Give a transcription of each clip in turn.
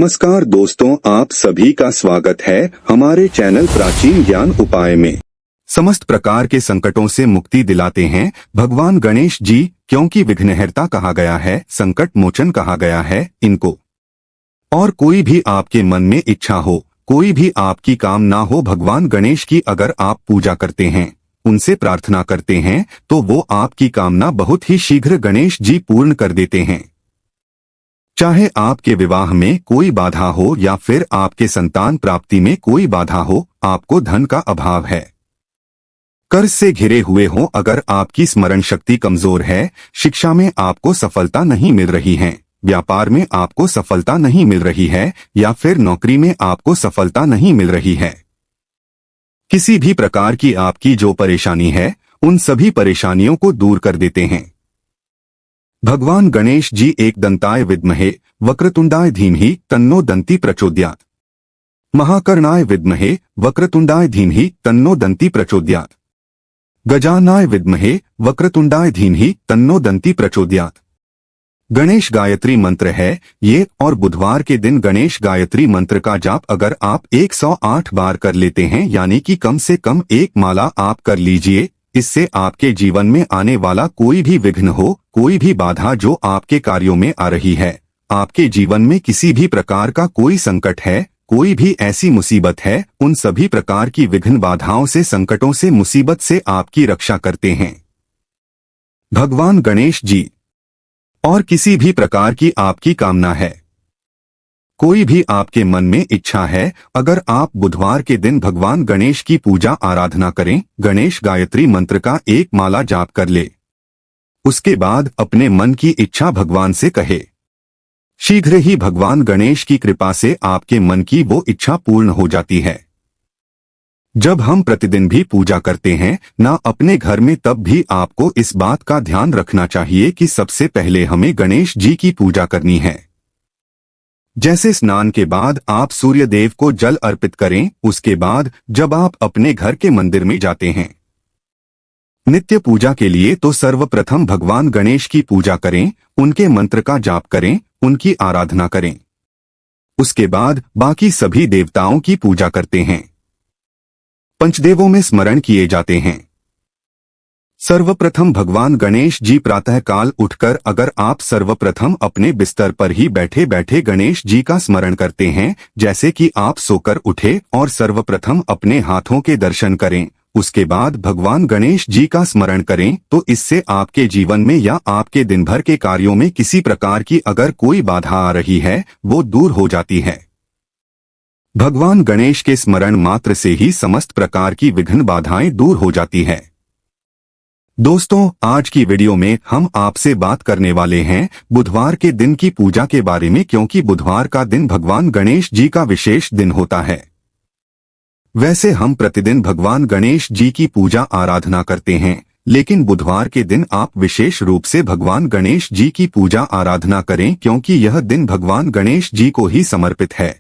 नमस्कार दोस्तों, आप सभी का स्वागत है हमारे चैनल प्राचीन ज्ञान उपाय में। समस्त प्रकार के संकटों से मुक्ति दिलाते हैं भगवान गणेश जी, क्योंकि विघ्नहर्ता कहा गया है, संकट मोचन कहा गया है इनको। और कोई भी आपके मन में इच्छा हो, कोई भी आपकी काम ना हो, भगवान गणेश की अगर आप पूजा करते हैं, उनसे प्रार्थना करते हैं, तो वो आपकी कामना बहुत ही शीघ्र गणेश जी पूर्ण कर देते हैं। चाहे आपके विवाह में कोई बाधा हो या फिर आपके संतान प्राप्ति में कोई बाधा हो, आपको धन का अभाव है, कर्ज से घिरे हुए हो, अगर आपकी स्मरण शक्ति कमजोर है, शिक्षा में आपको सफलता नहीं मिल रही है, व्यापार में आपको सफलता नहीं मिल रही है, या फिर नौकरी में आपको सफलता नहीं मिल रही है, किसी भी प्रकार की आपकी जो परेशानी है, उन सभी परेशानियों को दूर कर देते हैं भगवान गणेश जी। एक दंताय विद्महे वक्रतुंडाय धीमहि तन्नो दंती प्रचोदयात्। महाकर्णाय विद्महे वक्रतुंडाय धीमहि तन्नो दंती प्रचोदयात्। गजाननाय विद्महे वक्रतुंडाय धीमहि तन्नो दंती प्रचोदयात्। गणेश गायत्री मंत्र है ये, और बुधवार के दिन गणेश गायत्री मंत्र का जाप अगर आप 108 बार कर लेते हैं, यानी कि कम से कम एक माला आप कर लीजिए, इससे आपके जीवन में आने वाला कोई भी विघ्न हो, कोई भी बाधा जो आपके कार्यों में आ रही है, आपके जीवन में किसी भी प्रकार का कोई संकट है, कोई भी ऐसी मुसीबत है, उन सभी प्रकार की विघ्न बाधाओं से, संकटों से, मुसीबत से आपकी रक्षा करते हैं भगवान गणेश जी। और किसी भी प्रकार की आपकी कामना है, कोई भी आपके मन में इच्छा है, अगर आप बुधवार के दिन भगवान गणेश की पूजा आराधना करें, गणेश गायत्री मंत्र का एक माला जाप कर ले, उसके बाद अपने मन की इच्छा भगवान से कहे, शीघ्र ही भगवान गणेश की कृपा से आपके मन की वो इच्छा पूर्ण हो जाती है। जब हम प्रतिदिन भी पूजा करते हैं ना अपने घर में, तब भी आपको इस बात का ध्यान रखना चाहिए कि सबसे पहले हमें गणेश जी की पूजा करनी है। जैसे स्नान के बाद आप सूर्य देव को जल अर्पित करें, उसके बाद जब आप अपने घर के मंदिर में जाते हैं नित्य पूजा के लिए, तो सर्वप्रथम भगवान गणेश की पूजा करें, उनके मंत्र का जाप करें, उनकी आराधना करें। उसके बाद बाकी सभी देवताओं की पूजा करते हैं, पंचदेवों में स्मरण किए जाते हैं। सर्वप्रथम भगवान गणेश जी प्रातः काल उठकर अगर आप सर्वप्रथम अपने बिस्तर पर ही बैठे बैठे गणेश जी का स्मरण करते हैं, जैसे कि आप सोकर उठे और सर्वप्रथम अपने हाथों के दर्शन करें, उसके बाद भगवान गणेश जी का स्मरण करें, तो इससे आपके जीवन में या आपके दिन भर के कार्यों में किसी प्रकार की अगर कोई बाधा आ रही है, वो दूर हो जाती है। भगवान गणेश के स्मरण मात्र से ही समस्त प्रकार की विघ्न बाधाएं दूर हो जाती है। दोस्तों, आज की वीडियो में हम आपसे बात करने वाले हैं बुधवार के दिन की पूजा के बारे में, क्योंकि बुधवार का दिन भगवान गणेश जी का विशेष दिन होता है। वैसे हम प्रतिदिन भगवान गणेश जी की पूजा आराधना करते हैं, लेकिन बुधवार के दिन आप विशेष रूप से भगवान गणेश जी की पूजा आराधना करें, क्योंकि यह दिन भगवान गणेश जी को ही समर्पित है।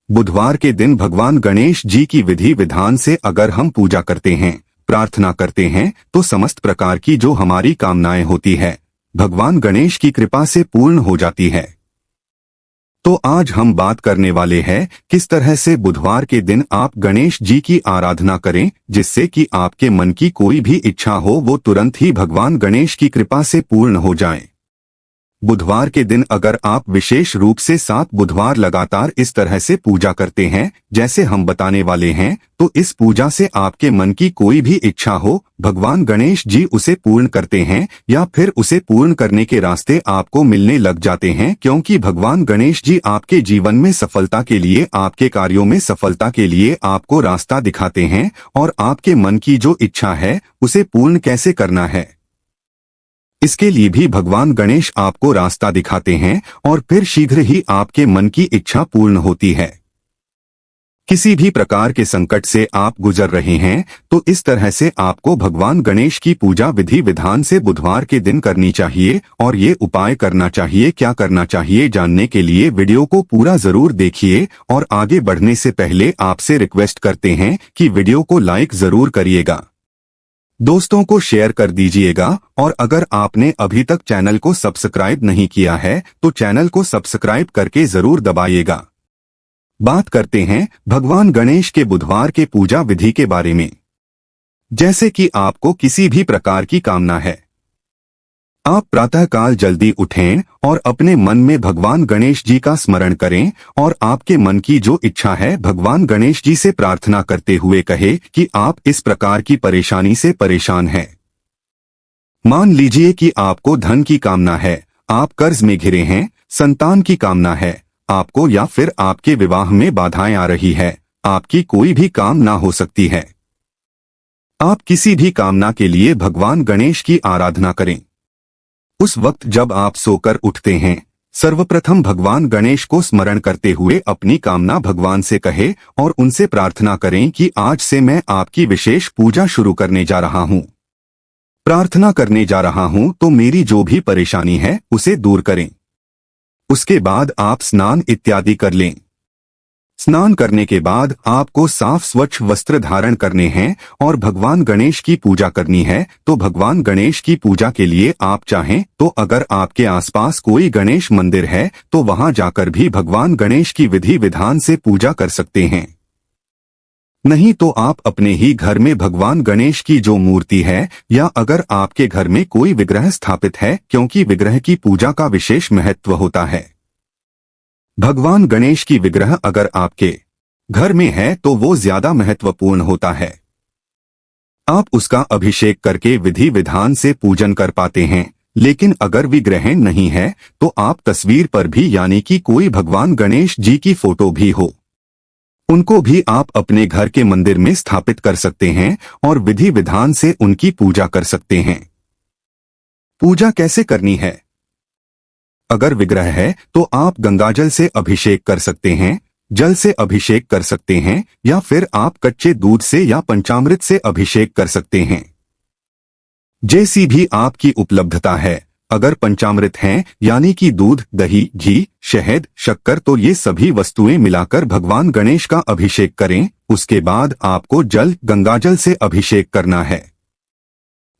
बुधवार के दिन भगवान गणेश जी की विधि विधान से अगर हम पूजा करते हैं, प्रार्थना करते हैं, तो समस्त प्रकार की जो हमारी कामनाएं होती है, भगवान गणेश की कृपा से पूर्ण हो जाती है। तो आज हम बात करने वाले हैं किस तरह से बुधवार के दिन आप गणेश जी की आराधना करें, जिससे कि आपके मन की कोई भी इच्छा हो वो तुरंत ही भगवान गणेश की कृपा से पूर्ण हो जाए। बुधवार के दिन अगर आप विशेष रूप से 7 बुधवार लगातार इस तरह से पूजा करते हैं जैसे हम बताने वाले हैं, तो इस पूजा से आपके मन की कोई भी इच्छा हो, भगवान गणेश जी उसे पूर्ण करते हैं, या फिर उसे पूर्ण करने के रास्ते आपको मिलने लग जाते हैं, क्योंकि भगवान गणेश जी आपके जीवन में सफलता के लिए, आपके कार्यों में सफलता के लिए आपको रास्ता दिखाते हैं, और आपके मन की जो इच्छा है उसे पूर्ण कैसे करना है, इसके लिए भी भगवान गणेश आपको रास्ता दिखाते हैं, और फिर शीघ्र ही आपके मन की इच्छा पूर्ण होती है। किसी भी प्रकार के संकट से आप गुजर रहे हैं, तो इस तरह से आपको भगवान गणेश की पूजा विधि विधान से बुधवार के दिन करनी चाहिए, और ये उपाय करना चाहिए। क्या करना चाहिए जानने के लिए वीडियो को पूरा जरूर देखिए, और आगे बढ़ने से पहले आपसे रिक्वेस्ट करते हैं कि वीडियो को लाइक जरूर करिएगा। दोस्तों को शेयर कर दीजिएगा और अगर आपने अभी तक चैनल को सब्सक्राइब नहीं किया है तो चैनल को सब्सक्राइब करके जरूर दबाइएगा। बात करते हैं भगवान गणेश के बुधवार के पूजा विधि के बारे में। जैसे कि आपको किसी भी प्रकार की कामना है, आप प्रातःकाल जल्दी उठें और अपने मन में भगवान गणेश जी का स्मरण करें और आपके मन की जो इच्छा है भगवान गणेश जी से प्रार्थना करते हुए कहे कि आप इस प्रकार की परेशानी से परेशान हैं। मान लीजिए कि आपको धन की कामना है, आप कर्ज में घिरे हैं, संतान की कामना है आपको, या फिर आपके विवाह में बाधाएं आ रही है, आपकी कोई भी काम ना हो सकती है। आप किसी भी कामना के लिए भगवान गणेश की आराधना करें। उस वक्त जब आप सोकर उठते हैं, सर्वप्रथम भगवान गणेश को स्मरण करते हुए अपनी कामना भगवान से कहे और उनसे प्रार्थना करें कि आज से मैं आपकी विशेष पूजा शुरू करने जा रहा हूं, प्रार्थना करने जा रहा हूं, तो मेरी जो भी परेशानी है उसे दूर करें। उसके बाद आप स्नान इत्यादि कर लें। स्नान करने के बाद आपको साफ स्वच्छ वस्त्र धारण करने हैं और भगवान गणेश की पूजा करनी है। तो भगवान गणेश की पूजा के लिए आप चाहें तो अगर आपके आसपास कोई गणेश मंदिर है तो वहां जाकर भी भगवान गणेश की विधि विधान से पूजा कर सकते हैं। नहीं तो आप अपने ही घर में भगवान गणेश की जो मूर्ति है या अगर आपके घर में कोई विग्रह स्थापित है, क्योंकि विग्रह की पूजा का विशेष महत्व होता है। भगवान गणेश की विग्रह अगर आपके घर में है तो वो ज्यादा महत्वपूर्ण होता है। आप उसका अभिषेक करके विधि विधान से पूजन कर पाते हैं। लेकिन अगर विग्रह नहीं है तो आप तस्वीर पर भी, यानी कि कोई भगवान गणेश जी की फोटो भी हो, उनको भी आप अपने घर के मंदिर में स्थापित कर सकते हैं और विधि विधान से उनकी पूजा कर सकते हैं। पूजा कैसे करनी है? अगर विग्रह है तो आप गंगाजल से अभिषेक कर सकते हैं, जल से अभिषेक कर सकते हैं, या फिर आप कच्चे दूध से या पंचामृत से अभिषेक कर सकते हैं। जैसी भी आपकी उपलब्धता है। अगर पंचामृत हैं, यानी कि दूध, दही, घी, शहद, शक्कर, तो ये सभी वस्तुएं मिलाकर भगवान गणेश का अभिषेक करें। उसके बाद आपको जल, गंगाजल से अभिषेक करना है।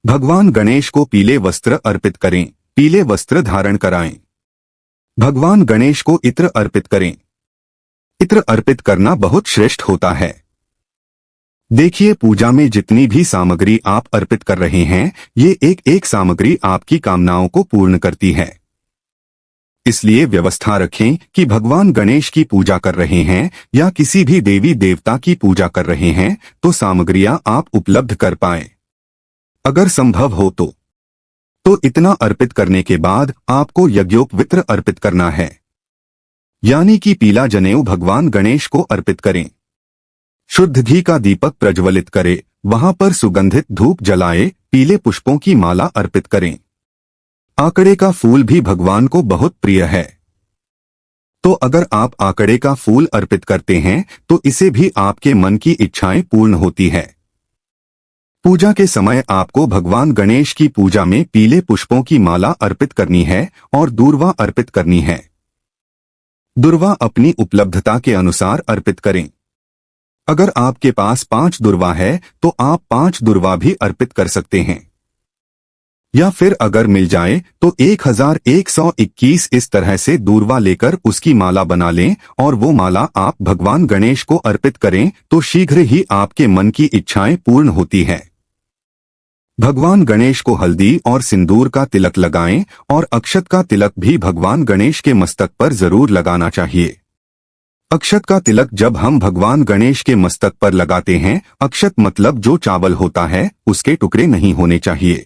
भगवान गणेश को पीले वस्त्र अर्पित करें, पीले वस्त्र धारण कराएं। भगवान गणेश को इत्र अर्पित करें। इत्र अर्पित करना बहुत श्रेष्ठ होता है। देखिए, पूजा में जितनी भी सामग्री आप अर्पित कर रहे हैं, ये एक एक सामग्री आपकी कामनाओं को पूर्ण करती है। इसलिए व्यवस्था रखें कि भगवान गणेश की पूजा कर रहे हैं या किसी भी देवी देवता की पूजा कर रहे हैं तो सामग्रियां आप उपलब्ध कर पाएं। अगर संभव हो तो इतना अर्पित करने के बाद आपको यज्ञोपवित्र अर्पित करना है, यानी कि पीला जनेऊ भगवान गणेश को अर्पित करें। शुद्ध घी का दीपक प्रज्वलित करें, वहां पर सुगंधित धूप जलाए, पीले पुष्पों की माला अर्पित करें। आकड़े का फूल भी भगवान को बहुत प्रिय है, तो अगर आप आकड़े का फूल अर्पित करते हैं तो इसे भी आपके मन की इच्छाएं पूर्ण होती है। पूजा के समय आपको भगवान गणेश की पूजा में पीले पुष्पों की माला अर्पित करनी है और दूर्वा अर्पित करनी है। दूर्वा अपनी उपलब्धता के अनुसार अर्पित करें। अगर आपके पास 5 दूर्वा है तो आप 5 दूर्वा भी अर्पित कर सकते हैं, या फिर अगर मिल जाए तो 1121 इस तरह से दूर्वा लेकर उसकी माला बना लें और वो माला आप भगवान गणेश को अर्पित करें तो शीघ्र ही आपके मन की इच्छाएं पूर्ण होती है। भगवान गणेश को हल्दी और सिंदूर का तिलक लगाएं और अक्षत का तिलक भी भगवान गणेश के मस्तक पर जरूर लगाना चाहिए। अक्षत का तिलक जब हम भगवान गणेश के मस्तक पर लगाते हैं, अक्षत मतलब जो चावल होता है उसके टुकड़े नहीं होने चाहिए,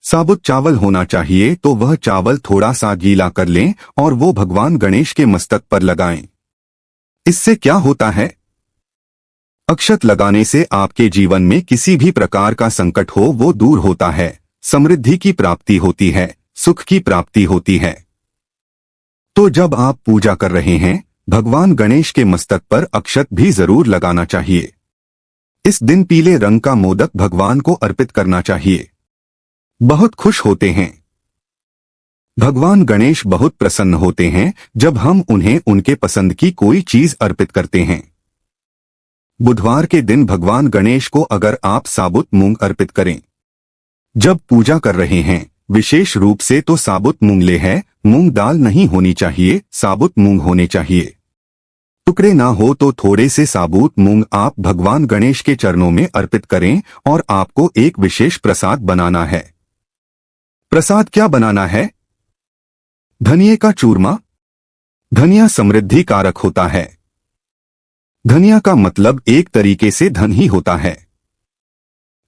साबुत चावल होना चाहिए। तो वह चावल थोड़ा सा गीला कर लें और वो भगवान गणेश के मस्तक पर लगाएं। इससे क्या होता है? अक्षत लगाने से आपके जीवन में किसी भी प्रकार का संकट हो वो दूर होता है, समृद्धि की प्राप्ति होती है, सुख की प्राप्ति होती है। तो जब आप पूजा कर रहे हैं, भगवान गणेश के मस्तक पर अक्षत भी जरूर लगाना चाहिए। इस दिन पीले रंग का मोदक भगवान को अर्पित करना चाहिए। बहुत खुश होते हैं। भगवान गणेश बहुत प्रसन्न होते हैं जब हम उन्हें उनके पसंद की कोई चीज अर्पित करते हैं। बुधवार के दिन भगवान गणेश को अगर आप साबुत मूंग अर्पित करें, जब पूजा कर रहे हैं विशेष रूप से, तो साबुत मूंग ले है, मूंग दाल नहीं होनी चाहिए, साबुत मूंग होने चाहिए। टुकड़े ना हो तो थोड़े से साबुत मूंग आप भगवान गणेश के चरणों में अर्पित करें और आपको एक विशेष प्रसाद बनाना है। प्रसाद क्या बनाना है? धनिये का चूरमा। धनिया समृद्धि कारक होता है। धनिया का मतलब एक तरीके से धन ही होता है।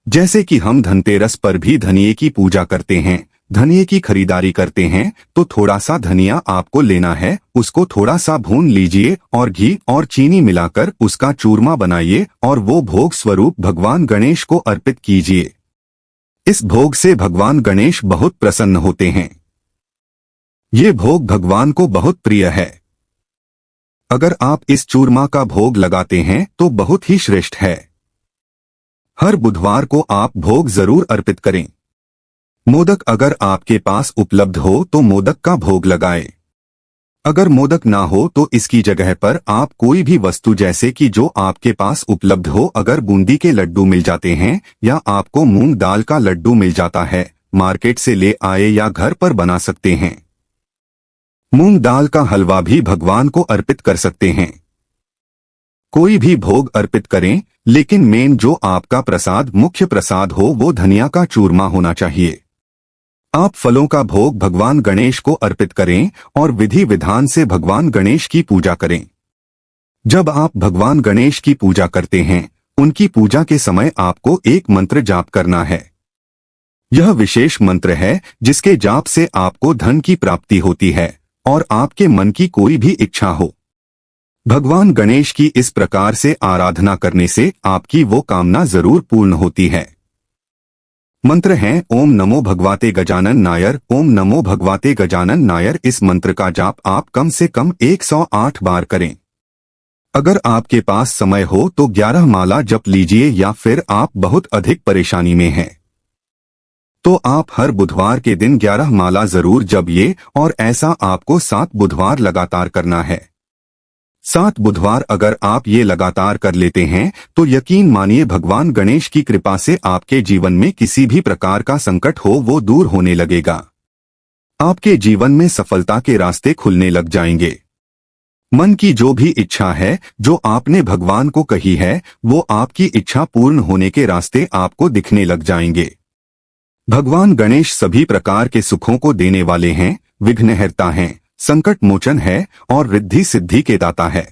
जैसे कि हम धनतेरस पर भी धनिये की पूजा करते हैं, धनिये की खरीदारी करते हैं, तो थोड़ा सा धनिया आपको लेना है, उसको थोड़ा सा भून लीजिए और घी और चीनी मिलाकर उसका चूरमा बनाइए और वो भोग स्वरूप भगवान गणेश को अर्पित कीजिए। इस भोग से भगवान गणेश बहुत प्रसन्न होते हैं। ये भोग भगवान को बहुत प्रिय है। अगर आप इस चूरमा का भोग लगाते हैं तो बहुत ही श्रेष्ठ है। हर बुधवार को आप भोग जरूर अर्पित करें। मोदक अगर आपके पास उपलब्ध हो तो मोदक का भोग लगाएं। अगर मोदक ना हो तो इसकी जगह पर आप कोई भी वस्तु जैसे कि जो आपके पास उपलब्ध हो, अगर बूंदी के लड्डू मिल जाते हैं या आपको मूंग दाल का लड्डू मिल जाता है, मार्केट से ले आए या घर पर बना सकते हैं। मूंग दाल का हलवा भी भगवान को अर्पित कर सकते हैं। कोई भी भोग अर्पित करें, लेकिन मेन जो आपका प्रसाद मुख्य प्रसाद हो वो धनिया का चूरमा होना चाहिए। आप फलों का भोग भगवान गणेश को अर्पित करें और विधि विधान से भगवान गणेश की पूजा करें। जब आप भगवान गणेश की पूजा करते हैं, उनकी पूजा के समय आपको एक मंत्र जाप करना है। यह विशेष मंत्र है जिसके जाप से आपको धन की प्राप्ति होती है और आपके मन की कोई भी इच्छा हो। भगवान गणेश की इस प्रकार से आराधना करने से आपकी वो कामना जरूर पूर्ण होती है। मंत्र है ओम नमो भगवते गजानन नायर, ओम नमो भगवते गजानन नायर। इस मंत्र का जाप आप कम से कम 108 बार करें। अगर आपके पास समय हो तो 11 माला जप लीजिए, या फिर आप बहुत अधिक परेशानी में हैं तो आप हर बुधवार के दिन 11 माला जरूर जपिए, और ऐसा आपको 7 बुधवार लगातार करना है। 7 बुधवार अगर आप ये लगातार कर लेते हैं तो यकीन मानिए भगवान गणेश की कृपा से आपके जीवन में किसी भी प्रकार का संकट हो वो दूर होने लगेगा। आपके जीवन में सफलता के रास्ते खुलने लग जाएंगे। मन की जो भी इच्छा है, जो आपने भगवान को कही है, वो आपकी इच्छा पूर्ण होने के रास्ते आपको दिखने लग जाएंगे। भगवान गणेश सभी प्रकार के सुखों को देने वाले हैं, विघ्नहर्ता हैं, संकट मोचन है और रिद्धि सिद्धि के दाता है।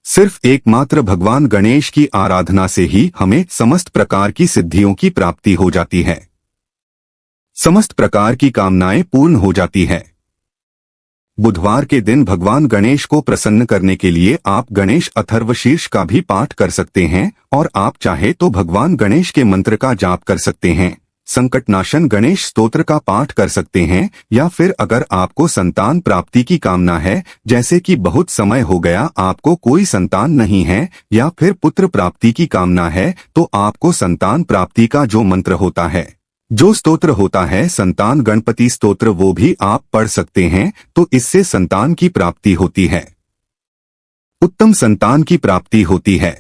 सिर्फ एकमात्र भगवान गणेश की आराधना से ही हमें समस्त प्रकार की सिद्धियों की प्राप्ति हो जाती है, समस्त प्रकार की कामनाएं पूर्ण हो जाती है। बुधवार के दिन भगवान गणेश को प्रसन्न करने के लिए आप गणेश अथर्वशीर्ष का भी पाठ कर सकते हैं, और आप चाहे तो भगवान गणेश के मंत्र का जाप कर सकते हैं, संकटनाशन गणेश स्तोत्र का पाठ कर सकते हैं, या फिर अगर आपको संतान प्राप्ति की कामना है, जैसे कि बहुत समय हो गया आपको कोई संतान नहीं है, या फिर पुत्र प्राप्ति की कामना है, तो आपको संतान प्राप्ति का जो मंत्र होता है, जो स्तोत्र होता है, संतान गणपति स्तोत्र, वो भी आप पढ़ सकते हैं। तो इससे संतान की प्राप्ति होती है, उत्तम संतान की प्राप्ति होती है।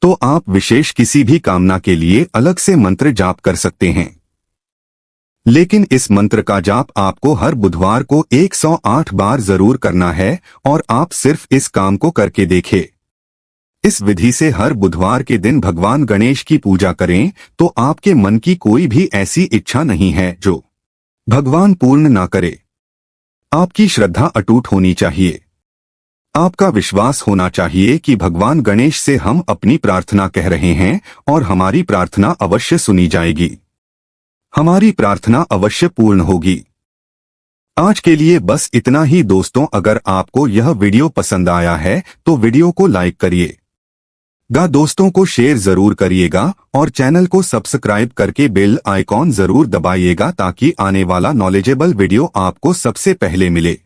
तो आप विशेष किसी भी कामना के लिए अलग से मंत्र जाप कर सकते हैं, लेकिन इस मंत्र का जाप आपको हर बुधवार को 108 बार जरूर करना है, और आप सिर्फ इस काम को करके देखें। इस विधि से हर बुधवार के दिन भगवान गणेश की पूजा करें तो आपके मन की कोई भी ऐसी इच्छा नहीं है जो भगवान पूर्ण ना करे। आपकी श्रद्धा अटूट होनी चाहिए। आपका विश्वास होना चाहिए कि भगवान गणेश से हम अपनी प्रार्थना कह रहे हैं और हमारी प्रार्थना अवश्य सुनी जाएगी, हमारी प्रार्थना अवश्य पूर्ण होगी। आज के लिए बस इतना ही दोस्तों। अगर आपको यह वीडियो पसंद आया है तो वीडियो को लाइक करिएगा, दोस्तों को शेयर जरूर करिएगा, और चैनल को सब्सक्राइब करके बेल आइकॉन जरूर दबाइएगा, ताकि आने वाला नॉलेजेबल वीडियो आपको सबसे पहले मिले।